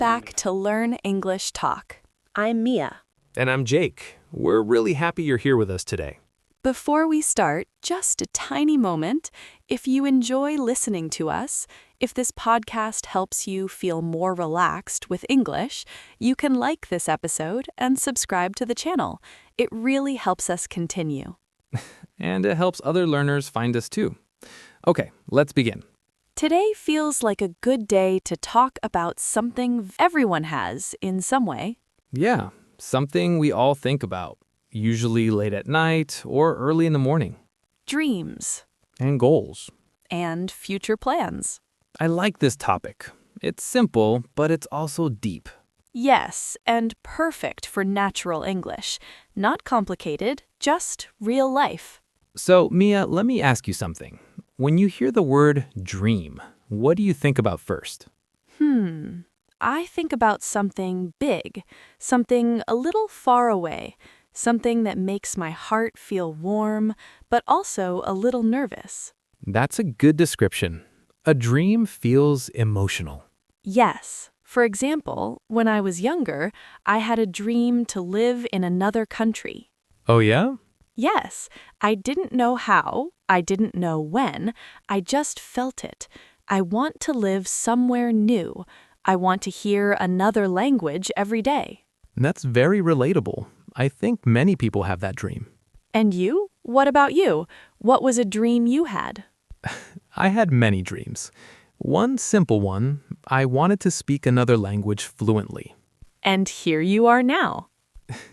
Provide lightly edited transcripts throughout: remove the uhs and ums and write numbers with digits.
back to Learn English Talk. I'm Mia. And I'm Jake. We're really happy you're here with us today. Before we start, just a tiny moment. If you enjoy listening to us, if this podcast helps you feel more relaxed with English, you can like this episode and subscribe to the channel. It really helps us continue. And it helps other learners find us too. Okay, let's begin. Today feels like a good day to talk about something everyone has in some way. Yeah, something we all think about, usually late at night or early in the morning. Dreams. And goals. And future plans. I like this topic. It's simple, but it's also deep. Yes, and perfect for natural English. Not complicated, just real life. So, Mia, let me ask you something. When you hear the word dream, what do you think about first? I think about something big, something a little far away, something that makes my heart feel warm, but also a little nervous. That's a good description. A dream feels emotional. Yes. For example, when I was younger, I had a dream to live in another country. Oh, yeah? Yes, I didn't know how, I didn't know when, I just felt it. I want to live somewhere new. I want to hear another language every day. That's very relatable. I think many people have that dream. And you? What about you? What was a dream you had? I had many dreams. One simple one, I wanted to speak another language fluently. And here you are now.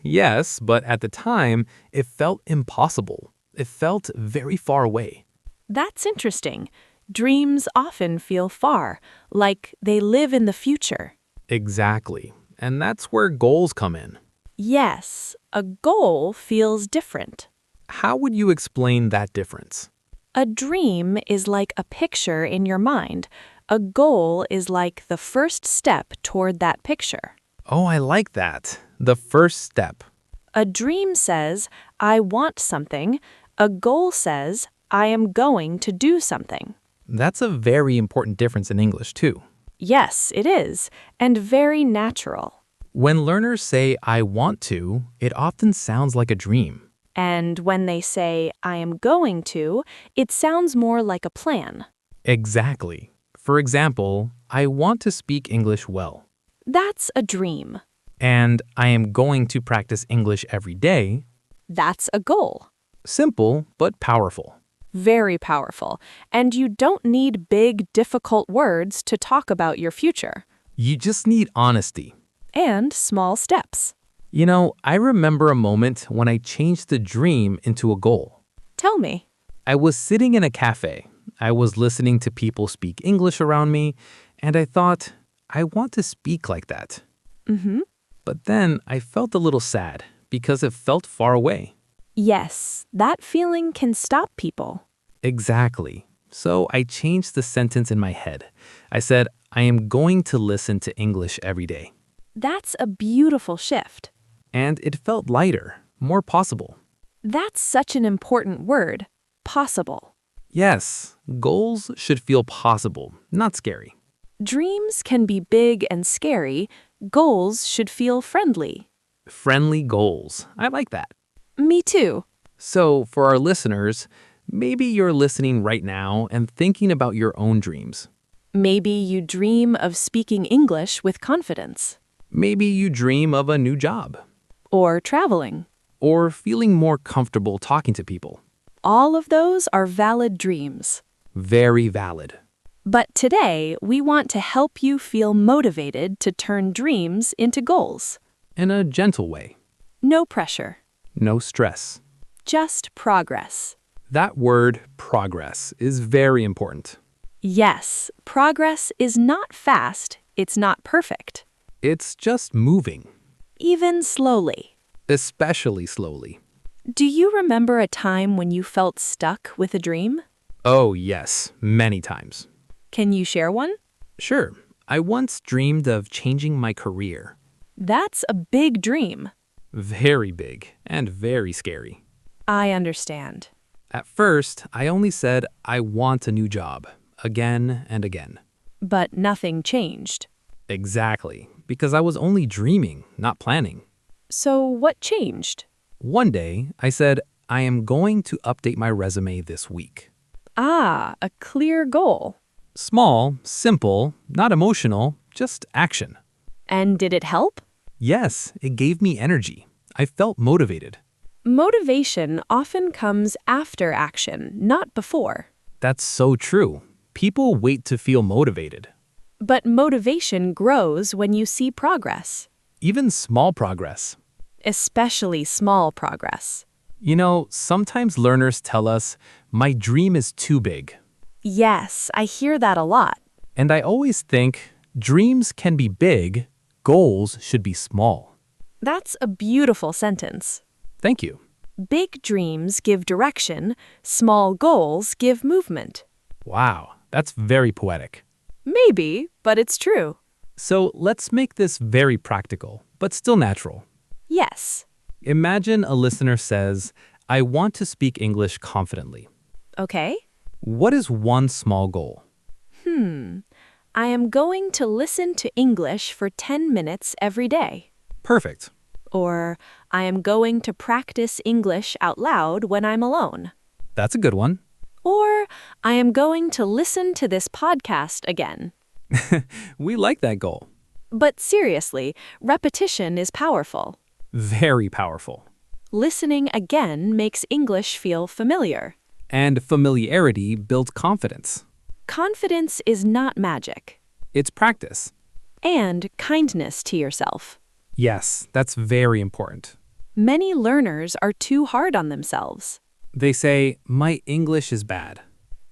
Yes, but at the time, it felt impossible. It felt very far away. That's interesting. Dreams often feel far, like they live in the future. Exactly. And that's where goals come in. Yes, a goal feels different. How would you explain that difference? A dream is like a picture in your mind. A goal is like the first step toward that picture. Oh, I like that. The first step. A dream says, I want something. A goal says, I am going to do something. That's a very important difference in English, too. Yes, it is, and very natural. When learners say, I want to, it often sounds like a dream. And when they say, I am going to, it sounds more like a plan. Exactly. For example, I want to speak English well. That's a dream. And I am going to practice English every day. That's a goal. Simple, but powerful. Very powerful. And you don't need big, difficult words to talk about your future. You just need honesty. And small steps. You know, I remember a moment when I changed the dream into a goal. Tell me. I was sitting in a cafe. I was listening to people speak English around me, and I thought, I want to speak like that. But then I felt a little sad because it felt far away. Yes, that feeling can stop people. Exactly. So I changed the sentence in my head. I said, I am going to listen to English every day. That's a beautiful shift. And it felt lighter, more possible. That's such an important word, possible. Yes, goals should feel possible, not scary. Dreams can be big and scary. Goals should feel friendly. Friendly goals. I like that. Me too. So, for our listeners, maybe you're listening right now and thinking about your own dreams. Maybe you dream of speaking English with confidence. Maybe you dream of a new job. Or traveling. Or feeling more comfortable talking to people. All of those are valid dreams. Very valid. But today, we want to help you feel motivated to turn dreams into goals. In a gentle way. No pressure. No stress. Just progress. That word, progress, is very important. Yes, progress is not fast, it's not perfect. It's just moving. Even slowly. Especially slowly. Do you remember a time when you felt stuck with a dream? Oh, yes, many times. Can you share one? Sure, I once dreamed of changing my career. That's a big dream. Very big and very scary. I understand. At first, I only said, I want a new job, again and again. But nothing changed. Exactly. because I was only dreaming, not planning. So what changed? One day, I said, I am going to update my resume this week. Ah, a clear goal. Small, simple, not emotional, just action. And did it help? Yes, it gave me energy. I felt motivated. Motivation often comes after action, not before. That's so true. People wait to feel motivated. But motivation grows when you see progress, Even small progress. especially small progress. You know, sometimes learners tell us, my dream is too big. Yes, I hear that a lot. And I always think, dreams can be big, goals should be small. That's a beautiful sentence. Thank you. Big dreams give direction, small goals give movement. Wow, that's very poetic. Maybe, but it's true. So let's make this very practical, but still natural. Yes. Imagine a listener says, I want to speak English confidently. Okay. What is one small goal? I am going to listen to English for 10 minutes every day. Perfect. Or, I am going to practice English out loud when I'm alone. That's a good one. Or, I am going to listen to this podcast again. We like that goal. But seriously, repetition is powerful. Very powerful. Listening again makes English feel familiar. And familiarity builds confidence. Confidence is not magic. It's practice. And kindness to yourself. Yes, that's very important. Many learners are too hard on themselves. They say, my English is bad.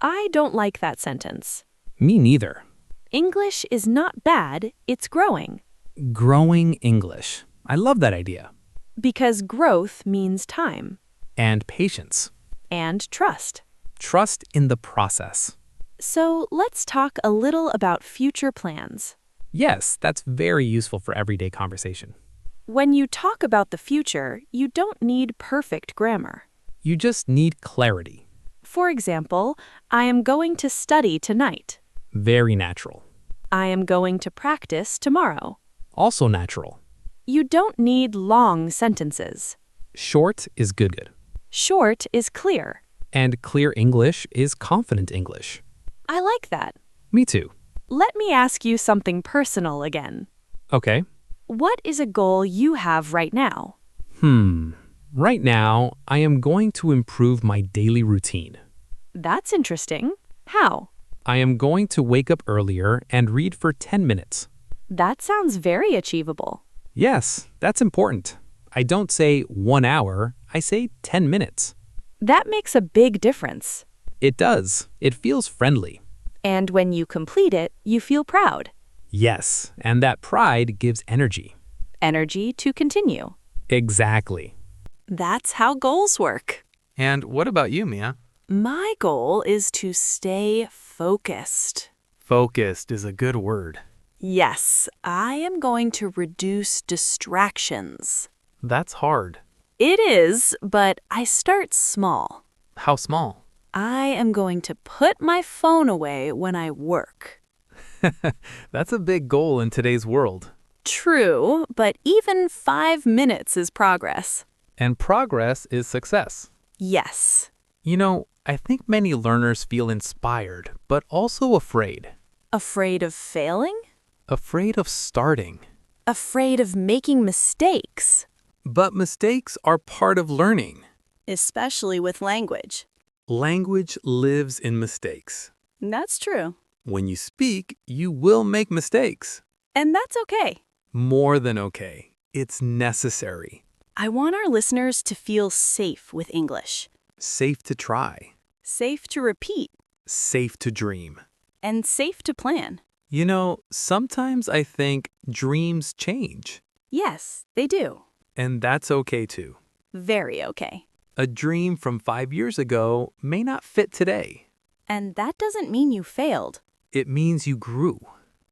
I don't like that sentence. Me neither. English is not bad, it's growing. Growing English. I love that idea. Because growth means time. And patience. And trust. Trust in the process. So let's talk a little about future plans. Yes, that's very useful for everyday conversation. When you talk about the future, you don't need perfect grammar. You just need clarity. For example, I am going to study tonight. Very natural. I am going to practice tomorrow. Also natural. You don't need long sentences. Short is good. Short is clear. And clear English is confident English. I like that. Me too. Let me ask you something personal again. Okay. What is a goal you have right now? Right now, I am going to improve my daily routine. That's interesting. How? I am going to wake up earlier and read for 10 minutes. That sounds very achievable. Yes, that's important. I don't say 1 hour, I say 10 minutes. That makes a big difference. It does. It feels friendly. And when you complete it, you feel proud. Yes, and that pride gives energy. Energy to continue. Exactly. That's how goals work. And what about you, Mia? My goal is to stay focused. Focused is a good word. Yes, I am going to reduce distractions. That's hard. It is, but I start small. How small? I am going to put my phone away when I work. That's a big goal in today's world. True, but even 5 minutes is progress. And progress is success. Yes. You know, I think many learners feel inspired, but also afraid. Afraid of failing? Afraid of starting. Afraid of making mistakes. But mistakes are part of learning. Especially with language. Language lives in mistakes. That's true. When you speak, you will make mistakes. And that's okay. More than okay. It's necessary. I want our listeners to feel safe with English. Safe to try. Safe to repeat. Safe to dream. And safe to plan. You know, sometimes I think dreams change. Yes, they do. And that's okay too. Very okay. A dream from 5 years ago may not fit today. And that doesn't mean you failed. It means you grew.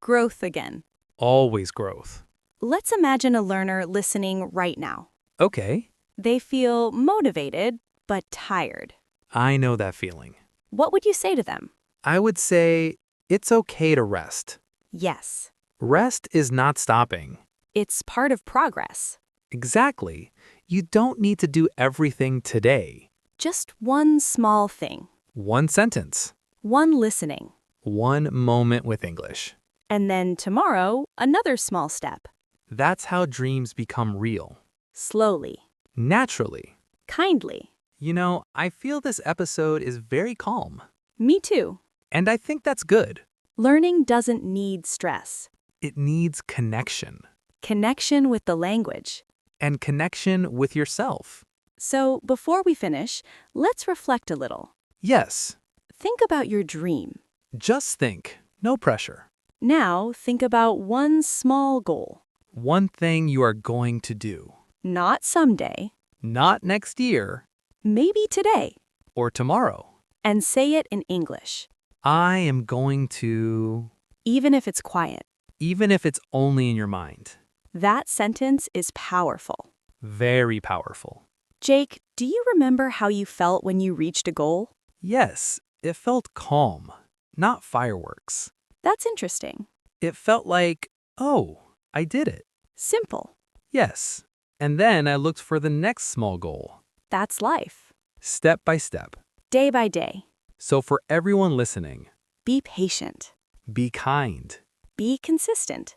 Growth again. Always growth. Let's imagine a learner listening right now. Okay, They feel motivated, but tired. I know that feeling. What would you say to them? I would say it's okay to rest. Yes. Rest is not stopping. It's part of progress. Exactly. You don't need to do everything today. Just one small thing, One sentence, one listening, one moment with English. and then tomorrow, another small step. That's how dreams become real. Slowly, Naturally. kindly. You know, I feel this episode is very calm. Me too. And I think that's good. Learning doesn't need stress. It needs connection. Connection with the language. And connection with yourself. So, before we finish, let's reflect a little. Yes. Think about your dream. Just think. No pressure. Now, think about one small goal. One thing you are going to do. Not someday, Not next year maybe today. or tomorrow. And say it in English, I am going to, even if it's quiet. even if it's only in your mind. That sentence is powerful. Very powerful. Jake, do you remember how you felt when you reached a goal? Yes, it felt calm, not fireworks. That's interesting. It felt like, oh, I did it. Simple. Yes. And then I looked for the next small goal, That's life. step by step. Day by day. So for everyone listening, Be patient. be kind. Be consistent.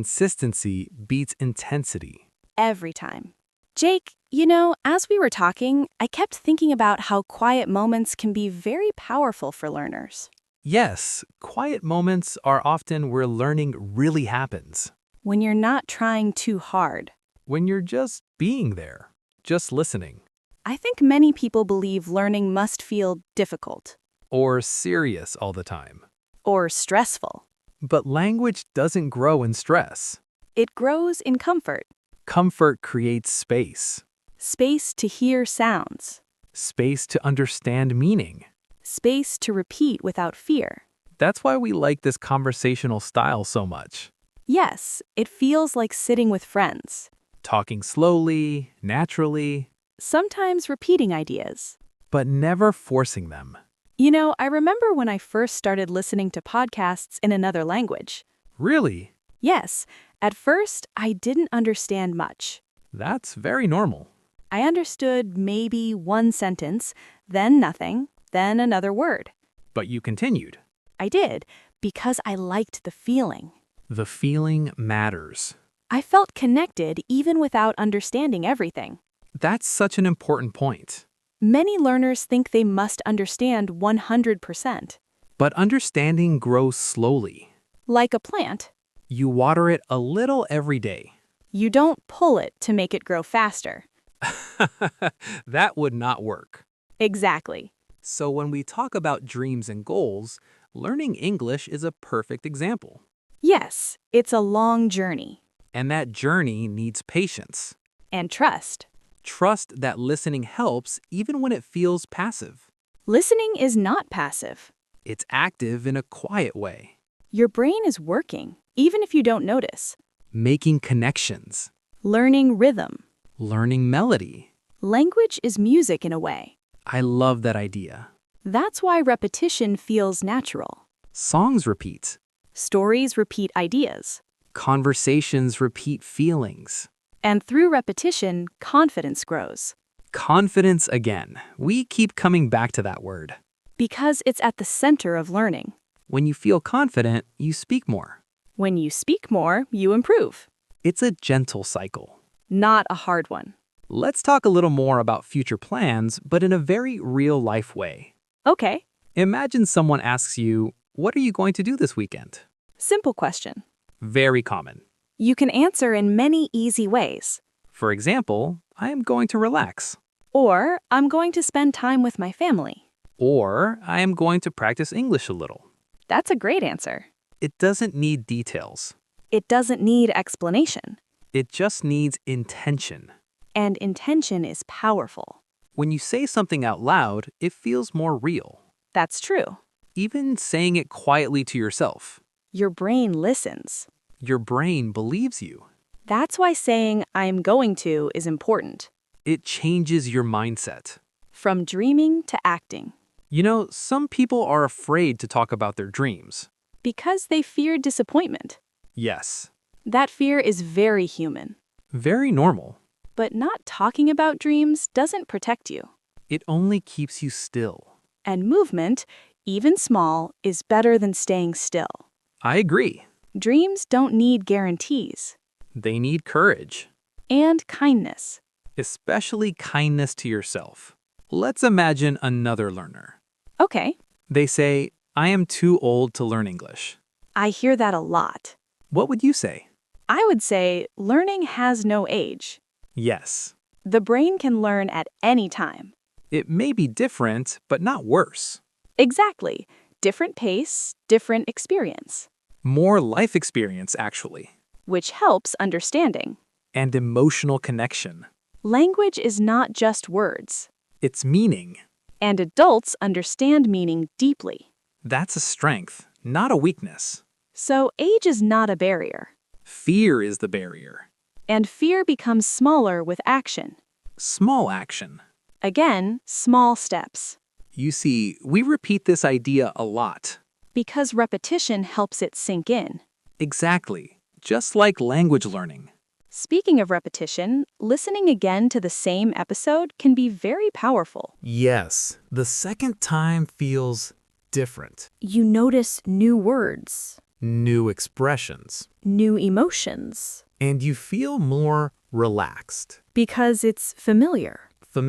Consistency beats intensity. Every time. Jake, as we were talking, I kept thinking about how quiet moments can be very powerful for learners. Yes, quiet moments are often where learning really happens. When you're not trying too hard. When you're just being there, just listening, I think many people believe learning must feel difficult or serious all the time. or stressful. But language doesn't grow in stress. It grows in comfort, Comfort creates space, space to hear sounds, space to understand meaning. space to repeat without fear. That's why we like this conversational style so much. Yes, it feels like sitting with friends, Talking slowly, naturally, sometimes repeating ideas. but never forcing them. I remember when I first started listening to podcasts in another language. Really? Yes, at first I didn't understand much. That's very normal. I understood maybe one sentence, then nothing, then another word. But you continued. I did, because I liked the feeling. The feeling matters. I felt connected even without understanding everything. That's such an important point. Many learners think they must understand 100%. But understanding grows slowly. Like a plant, You water it a little every day. you don't pull it to make it grow faster. That would not work. Exactly. So when we talk about dreams and goals, learning English is a perfect example. Yes, it's a long journey. And that journey needs patience. And trust. Trust that listening helps even when it feels passive. Listening is not passive. It's active in a quiet way, Your brain is working, even if you don't notice. making connections, Learning rhythm. learning melody. Language is music in a way. I love that idea. That's why repetition feels natural. Songs repeat. Stories repeat ideas. Conversations repeat feelings. And through repetition, confidence grows. Confidence again. We keep coming back to that word. Because it's at the center of learning. When you feel confident, you speak more. When you speak more, you improve. It's a gentle cycle. Not a hard one. Let's talk a little more about future plans, but in a very real-life way. Okay, Imagine someone asks you, "What are you going to do this weekend?" simple question. Very common. You can answer in many easy ways. For example, I am going to relax. Or, I'm going to spend time with my family. Or, I am going to practice English a little. That's a great answer. It doesn't need details. It doesn't need explanation. It just needs intention. And intention is powerful. When you say something out loud, it feels more real. That's true. Even saying it quietly to yourself. Your brain listens. Your brain believes you. That's why saying, I'm going to, is important. It changes your mindset. From dreaming to acting. You know, some people are afraid to talk about their dreams. Because they fear disappointment. Yes. That fear is very human. Very normal. But not talking about dreams doesn't protect you. It only keeps you still. And movement, even small, is better than staying still. I agree. Dreams don't need guarantees. They need courage. And kindness. Especially kindness to yourself. Let's imagine another learner. Okay, They say, I am too old to learn English. I hear that a lot. What would you say? I would say learning has no age. Yes. The brain can learn at any time. It may be different, but not worse. Exactly. Different pace, different experience, More life experience, actually. which helps understanding. And emotional connection. Language is not just words, It's meaning. and adults understand meaning deeply. That's a strength, not a weakness. So age is not a barrier, Fear is the barrier. and fear becomes smaller with action. Small action. Again, small steps, You see, we repeat this idea a lot. because repetition helps it sink in. Exactly. Just like language learning. Speaking of repetition, listening again to the same episode can be very powerful. Yes, the second time feels different. You notice new words, New expressions. new emotions, And you feel more relaxed. because it's familiar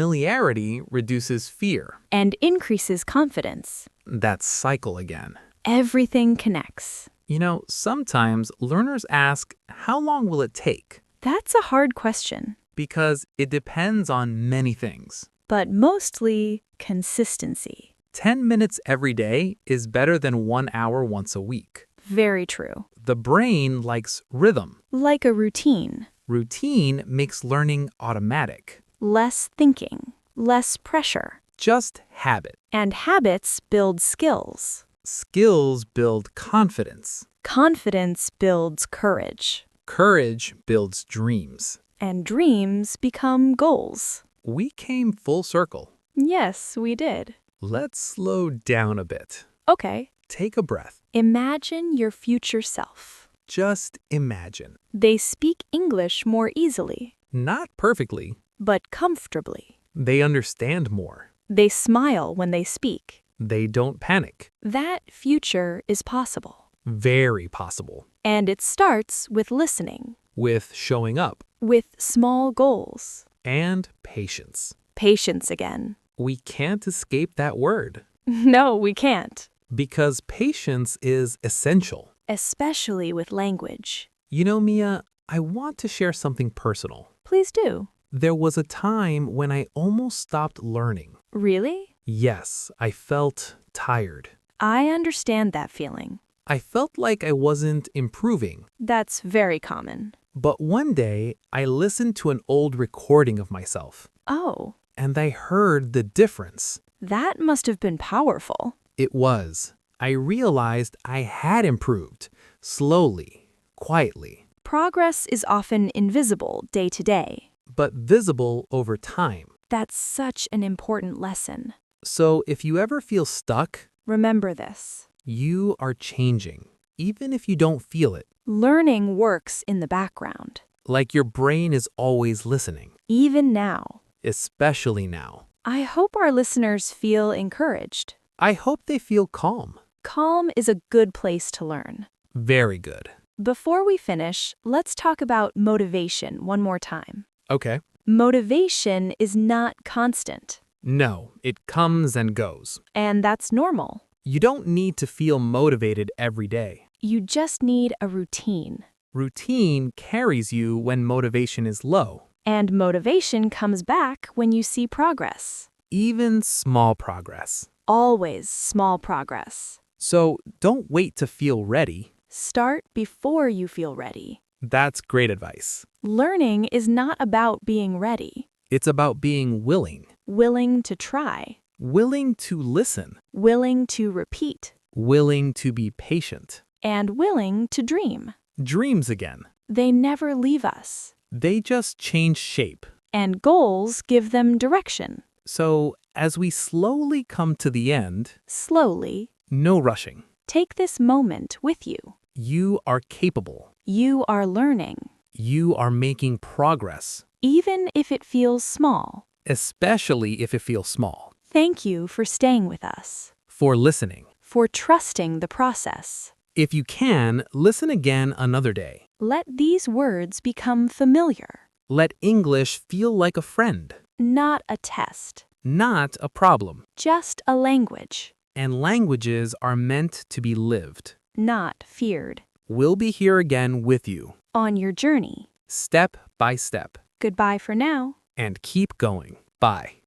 Familiarity reduces fear. and increases confidence. That cycle again. Everything connects. You know, sometimes learners ask, how long will it take? That's a hard question, Because it depends on many things. but mostly consistency. 10 minutes every day is better than 1 hour once a week. Very true. The brain likes rhythm. Like a routine. Routine makes learning automatic. Less thinking, less pressure. Just habit. And habits build skills. Skills build confidence. Confidence builds courage. Courage builds dreams. And dreams become goals. We came full circle. Yes, we did. Let's slow down a bit. Okay. Take a breath. Imagine your future self. Just imagine. They speak English more easily, Not perfectly. but comfortably. They understand more. They smile when they speak. They don't panic. That future is possible. Very possible. And it starts with listening, With showing up with small goals. and patience. Patience again. We can't escape that word. No, we can't. Because patience is essential. Especially with language. You know, Mia, I want to share something personal. Please do. There was a time when I almost stopped learning. Really? Yes, I felt tired. I understand that feeling. I felt like I wasn't improving. That's very common. But one day, I listened to an old recording of myself, Oh, and I heard the difference. that must have been powerful. It was. I realized I had improved, slowly, quietly, Progress is often invisible day to day. but visible over time. That's such an important lesson. So if you ever feel stuck, Remember this. you are changing, even if you don't feel it. Learning works in the background, Like your brain is always listening, even now. especially now. I hope our listeners feel encouraged. I hope they feel calm. Calm is a good place to learn. Very good. Before we finish, let's talk about motivation one more time. Okay. Motivation is not constant, No, it comes and goes. and that's normal. You don't need to feel motivated every day. You just need a routine. Routine carries you when motivation is low. And motivation comes back when you see progress. Even small progress. Always small progress. So don't wait to feel ready. Start before you feel ready. That's great advice. Learning is not about being ready, It's about being willing. willing to try, Willing to listen. willing to repeat, Willing to be patient. and willing to dream. Dreams again. They never leave us, They just change shape. and goals give them direction. So as we slowly come to the end, Slowly, no rushing. take this moment with you. You are capable. You are learning, You are making progress, even if it feels small. especially if it feels small. Thank you for staying with us, For listening. for trusting the process. If you can, listen again another day. Let these words become familiar, Let English feel like a friend, not a test, not a problem. just a language, And languages are meant to be lived. not feared. We'll be here again with you, On your journey. step by step, Goodbye for now. and keep going. Bye.